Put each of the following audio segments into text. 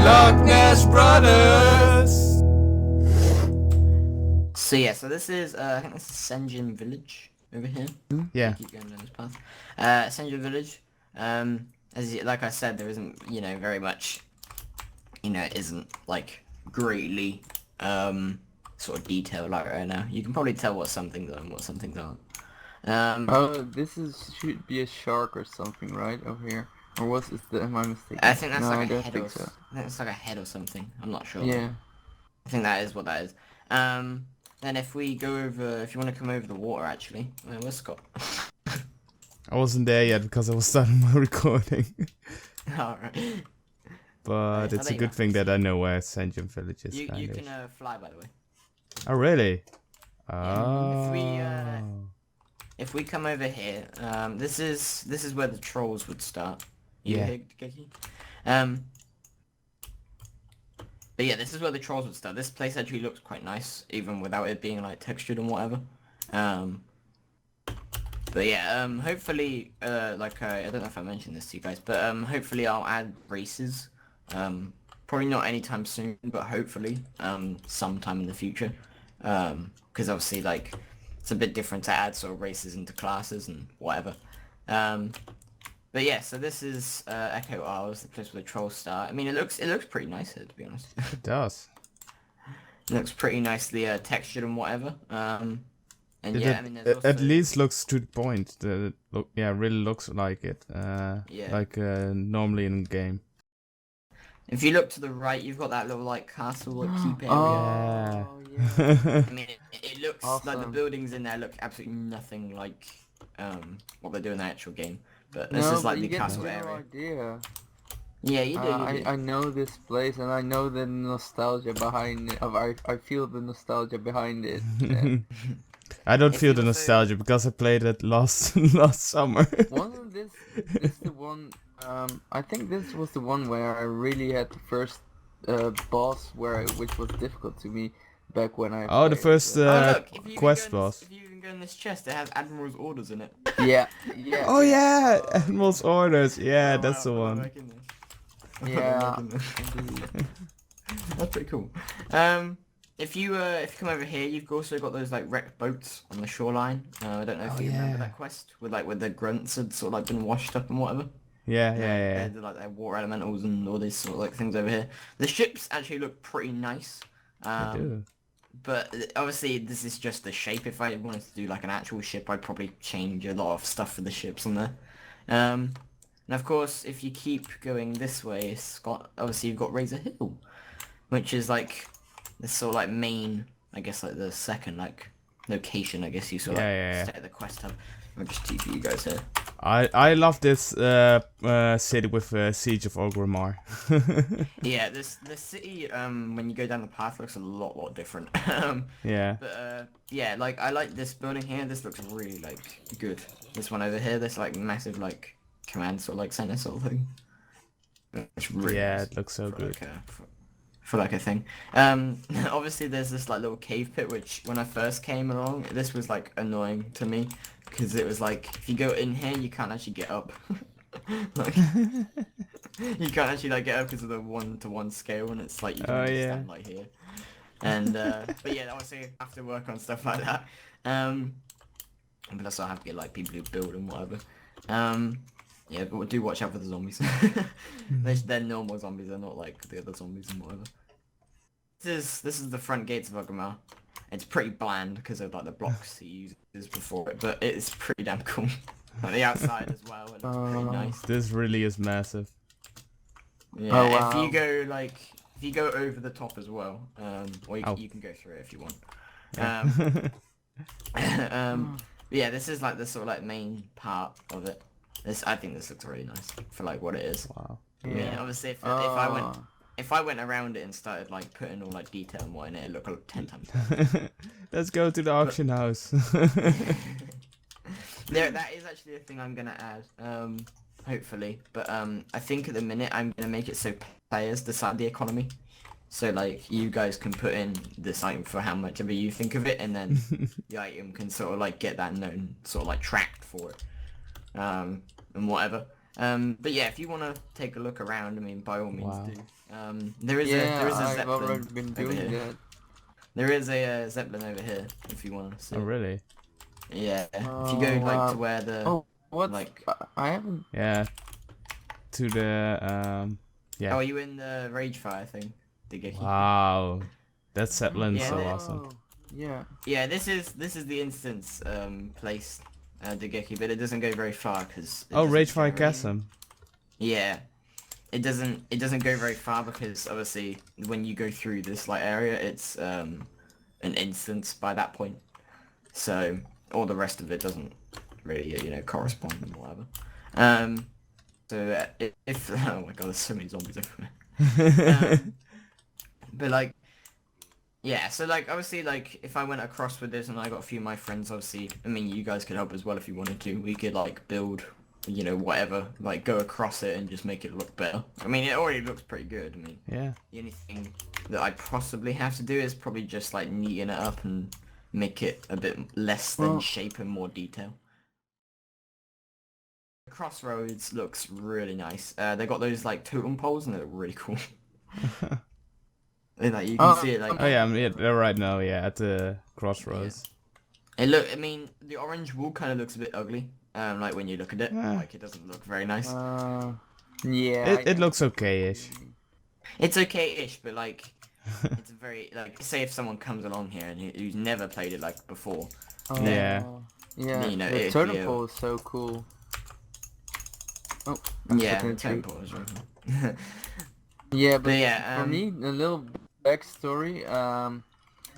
Lochtness Brothers! So yeah, so this is, I think this is Senjin Village over here. Yeah. Keep going down this path. Senjin Village, like I said, there isn't, very much, it isn't, like, greatly, sort of detailed like right now. You can probably tell what some things are and what some things aren't. Should be a shark or something, right, over here? Or am I mistaken? I think that's No, like I a don't head think or, so. I think it's like a head or something. I'm not sure. Yeah. I think that is what that is. Then if we go over, if you want to come over the water, actually, where's Scott? I wasn't there yet because I was starting my recording. Alright. But it's a good thing that I know where Senjin Village is. You can fly, by the way. Oh really? Yeah. Oh. If we come over here, this is where the trolls would start. Yeah. But yeah, this is where the trolls would start. This place actually looks quite nice, even without it being like textured and whatever. But yeah, hopefully, like I don't know if I mentioned this to you guys, but hopefully I'll add races. Probably not anytime soon, but hopefully sometime in the future. Because obviously, like, it's a bit different to add sort of races into classes and whatever. But yeah, so this is Echo Isles, the place where the trolls start. I mean, it looks pretty nice here, to be honest. It does. It looks pretty nicely textured and whatever. And It yeah, I mean, there's also... at least looks to the point. Really looks like it. Yeah. Like normally in game. If you look to the right, you've got that little like castle, like keep area. Yeah. yeah. I mean, it looks Awesome. like the buildings in there look absolutely nothing like what they do in the actual game. But this No, is like but the you get castle the general area. idea. Yeah, you do. I know this place and I know the nostalgia behind it. I feel the nostalgia behind it. Yeah. I don't If feel you the also- nostalgia because I played it last summer. Wasn't this the one? I think this was the one where I really had the first boss which was difficult to me back when I. Oh, the played, first so- Oh look, if you quest even go in boss. if you even go in this chest, it has Admiral's orders in it. Yeah, yeah. Oh yeah, Oh, Admiral's orders. Yeah, Oh, that's wow, the I one. like it. Yeah. I like it. indeed. That's pretty cool. If you come over here, you've also got those like wrecked boats on the shoreline. I don't know if Oh, you remember yeah. that quest with the grunts had sort of like been washed up and whatever. Yeah. They're like their water elementals and all these sort of like things over here. The ships actually look pretty nice. I do. But obviously this is just the shape. If I wanted to do like an actual ship, I'd probably change a lot of stuff for the ships on there. And of course, if you keep going this way, obviously you've got Razor Hill, which is like this sort of like main, I guess like the second like location, I guess you sort of stay at the quest hub. I'll just TP you guys here. I love this city with Siege of Orgrimmar. Yeah, the city when you go down the path looks a lot different. Yeah. But yeah, like I like this building here. This looks really like good. This one over here, this like massive like command sort of like center sort of thing. It's really nice It looks so good. For like a thing. Obviously there's this like little cave pit which when I first came along, this was like annoying to me because it was like if you go in here you can't actually get up. Like you can't actually like get up because of the 1-to-1 scale and it's like you can only stand like here. And but yeah, obviously I have to work on stuff like that. But also I have to get like people who build and whatever. Yeah, but do watch out for the zombies. They're normal zombies, they're not like the other zombies and whatever. This is the front gates of Orgrimmar. It's pretty bland because of like the blocks he uses before it, but it's pretty damn cool. Like the outside as well, it looks pretty nice. This really is massive. Yeah, Oh, wow. if you go over the top as well, or you can go through it if you want. Yeah, this is like the sort of like main part of it. I think this looks really nice for like what it is. Wow. Yeah, obviously if I went around it and started like putting all like detail and what in it, it'd look like 10 times better. Let's go to the auction house. That is actually a thing I'm gonna add, hopefully. But I think at the minute I'm gonna make it so players decide the economy. So like you guys can put in this item for how much ever you think of it, and then the item can sort of like get that known sort of like tracked for it, and whatever. But yeah, if you want to take a look around, I mean, by all means Wow. do. There is Yeah, a I've Zeppelin already been over doing here. that. There is a Zeppelin over here, if you want to see. Oh, really? Yeah, if you Oh, go like to wow. where the Oh, what's... like. I haven't... Yeah. To the Oh, yeah. are you in the Rage Fire thing, Digeki? Wow. That Zetlin's Yeah, so awesome. Yeah. Yeah, this is the instance place, Digeki, but it doesn't go very far because. Oh, Ragefire Chasm. Yeah, it doesn't go very far because obviously when you go through this like area, it's an instance by that point. So all the rest of it doesn't really correspond and whatever. So if oh my god, there's so many zombies everywhere. But like. Yeah, so like obviously like if I went across with this and I got a few of my friends, obviously, I mean you guys could help as well if you wanted to. We could like build, whatever, like go across it and just make it look better. I mean it already looks pretty good. I mean Yeah. the only thing that I possibly have to do is probably just like neaten it up and make it a bit less than Well- shape and more detail. Crossroads looks really nice. They got those like totem poles and they look really cool. And, like you can see it like Oh yeah, I'm right now. Yeah, at the crossroads. I mean, the orange wool kind of looks a bit ugly. Like when you look at it, Yeah. like it doesn't look very nice. Yeah. It looks okay-ish. It's okay-ish, but like, it's very like, say if someone comes along here and who's never played it like before, Oh, Yeah. Yeah. You know, The it'd turtle be a- pole is so cool. Oh. yeah, the unfortunately. temple is really. Yeah, but But yeah, for me, a little backstory.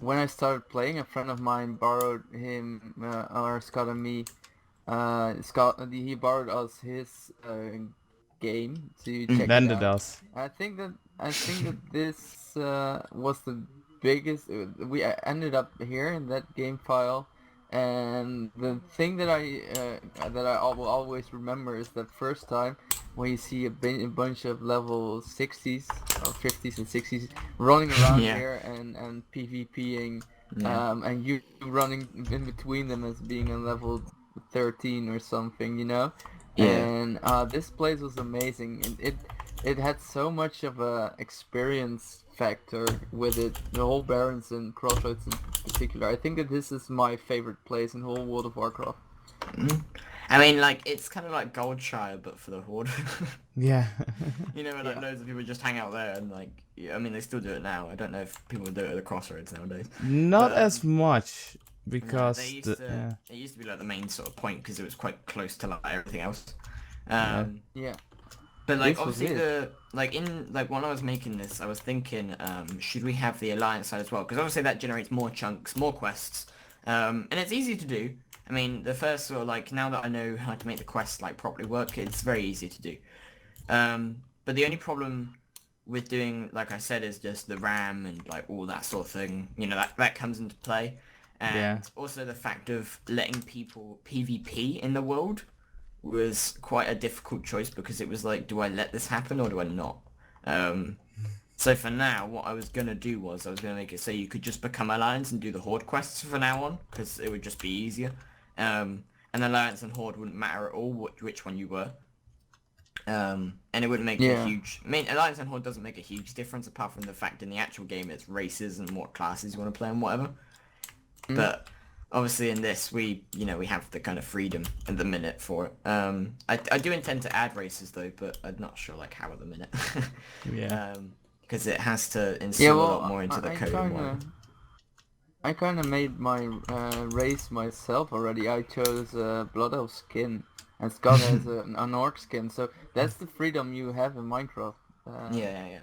When I started playing, a friend of mine borrowed him, or Scott and me. He borrowed us his game to check Then it it out. does. I think that this was the biggest. We ended up here in that game file, and the thing that I will always remember is that first time when you see a bunch of level 60s or 50s and 60s running around Yeah. here and PvPing, Yeah. and you running in between them as being a level 13 or something, you know? Yeah. And this place was amazing, and it had so much of a experience factor with it. The whole Barrens and Crossroads in particular. I think that this is my favorite place in whole World of Warcraft. I mean, like it's kind of like Goldshire, but for the Horde. Yeah. You know, where, like Yeah. loads of people just hang out there and like, yeah, I mean, they still do it now. I don't know if people do it at the Crossroads nowadays. Not But, as much No, because they used the, to, yeah. it used to be like the main sort of point because it was quite close to like everything else. Yeah. Yeah. But like This was obviously it. when I was making this, I was thinking, should we have the Alliance side as well? Because obviously that generates more chunks, more quests, and it's easy to do. I mean, the first sort of like now that I know how to make the quests like properly work, it's very easy to do. But the only problem with doing, like I said, is just the RAM and like all that sort of thing. You know, that comes into play. And Yeah. also the fact of letting people PvP in the world was quite a difficult choice because it was like, do I let this happen or do I not? So for now, what I was going to do was I was going to make it so you could just become Alliance and do the Horde quests from now on because it would just be easier. And Alliance and Horde wouldn't matter at all which one you were. And it wouldn't make a Yeah. huge... I mean, Alliance and Horde doesn't make a huge difference apart from the fact in the actual game it's races and what classes you want to play and whatever. But obviously in this we have the kind of freedom at the minute for it. I do intend to add races though, but I'm not sure like how at the minute. Yeah. Because it has to Yeah, instill a well, lot more into the code and whatever. I kind of made my race myself already. I chose Blood Elf skin, and Scott has an Orc skin. So that's the freedom you have in Minecraft. Yeah.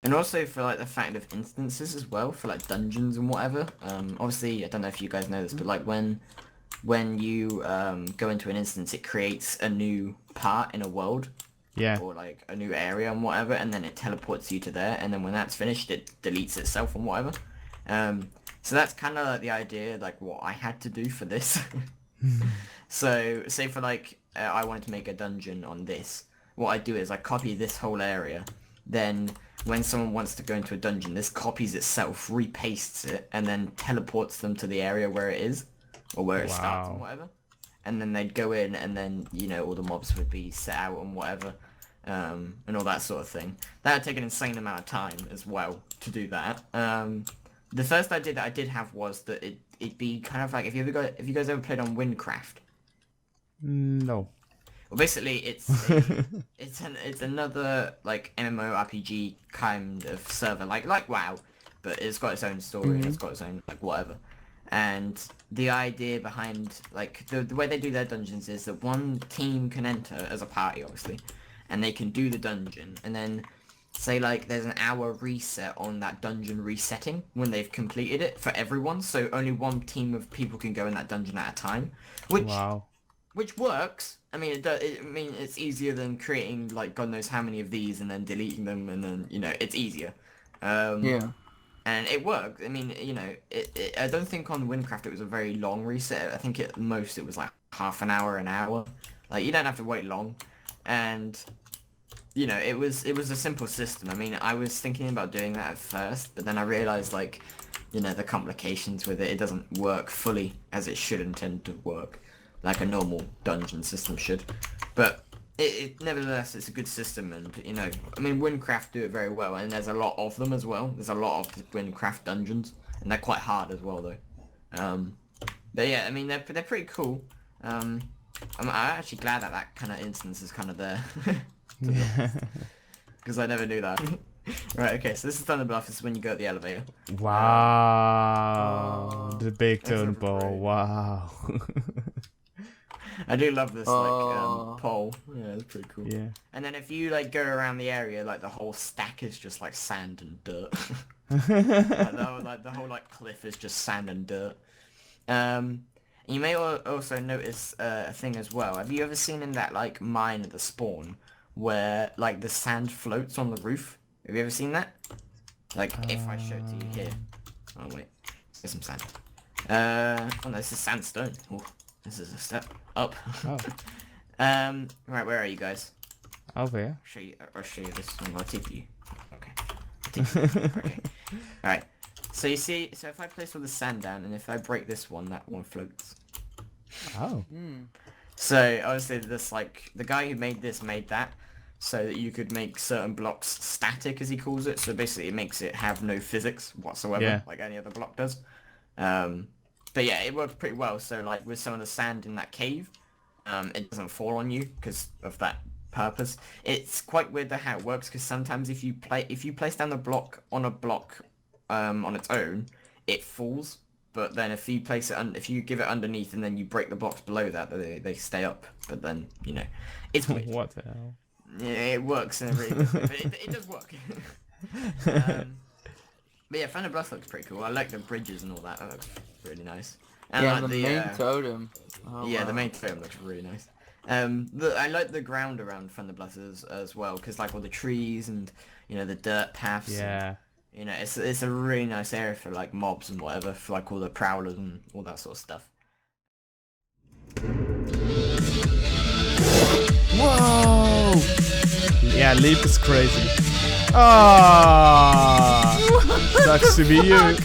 And also for like the fact of instances as well, for like dungeons and whatever. Obviously, I don't know if you guys know this, but like when you go into an instance, it creates a new part in a world. Yeah. Or like a new area and whatever, and then it teleports you to there, and then when that's finished, it deletes itself and whatever. So that's kind of like the idea, like what I had to do for this. So say for like I wanted to make a dungeon on this, what I do is I copy this whole area, then when someone wants to go into a dungeon, this copies itself, repastes it, and then teleports them to the area where it is, or where it starts and Wow. whatever. and then they'd go in, and then you know all the mobs would be set out and whatever, and all that sort of thing. That would take an insane amount of time as well to do that. The first idea that I did have was that it'd be kind of like if you guys ever played on Minecraft. No. Well, basically, it's another like MMORPG kind of server, like WoW, but it's got its own story and it's got its own like whatever. And the idea behind like the way they do their dungeons is that one team can enter as a party, obviously, and they can do the dungeon, and then say like there's an hour reset on that dungeon resetting when they've completed it for everyone, so only one team of people can go in that dungeon at a time, which works. I mean, it's easier than creating like God knows how many of these and then deleting them, and then you know it's easier. Yeah. And it worked. I mean, you know, I don't think on Minecraft it was a very long reset. I think at most it was like half an hour, an hour. Like you don't have to wait long, and you know it was a simple system. I mean, I was thinking about doing that at first, but then I realized like, you know, the complications with it. It doesn't work fully as it should intend to work, like a normal dungeon system should. But nevertheless, it's a good system, and you know, I mean, Minecraft do it very well, and there's a lot of them as well. There's a lot of Minecraft dungeons, and they're quite hard as well, though. But yeah, I mean, they're pretty cool. I'm actually glad that that kind of instance is kind of there, because I never knew that. Right, okay, so this is Thunder Bluff. This is when you go up the elevator. Wow, the big totem pole. Wow. I do love this like pole. Yeah, it's pretty cool. Yeah. And then if you like go around the area, like the whole stack is just like sand and dirt. like the whole like cliff is just sand and dirt. You may also notice a thing as well. Have you ever seen in that like mine at the spawn where like the sand floats on the roof? Have you ever seen that? Like if I show it to you here. Oh wait, there's some sand. Oh no, this is sandstone. Ooh. This is a step up. Oh. Right, where are you guys? Over here. I'll show you this. I'm gonna tip you. Okay. Okay. Alright. So you see, so if I place all the sand down, and if I break this one, that one floats. Oh. So obviously this like, the guy who made this made that, so that you could make certain blocks static, as he calls it. So basically it makes it have no physics whatsoever, like any other block does. But yeah, it works pretty well. So like with some of the sand in that cave, it doesn't fall on you because of that purpose. It's quite weird how it works, because sometimes if you place down the block on a block on its own, it falls. But then if you place it if you give it underneath and then you break the blocks below that, they stay up. But then you know, it's weird. What the hell? Yeah, it works in a really good way, but it does work. But yeah, Thunder Bluff looks pretty cool. I like the bridges and all that. That looks really nice. And yeah, like the main totem. Oh, yeah, wow. the main totem looks really nice. I like the ground around Thunder Bluff as well, because like all the trees and you know the dirt paths. Yeah. And, you know, it's a really nice area for like mobs and whatever, for like all the prowlers and all that sort of stuff. Whoa! Yeah, Leap is crazy. Ah, sucks to be you.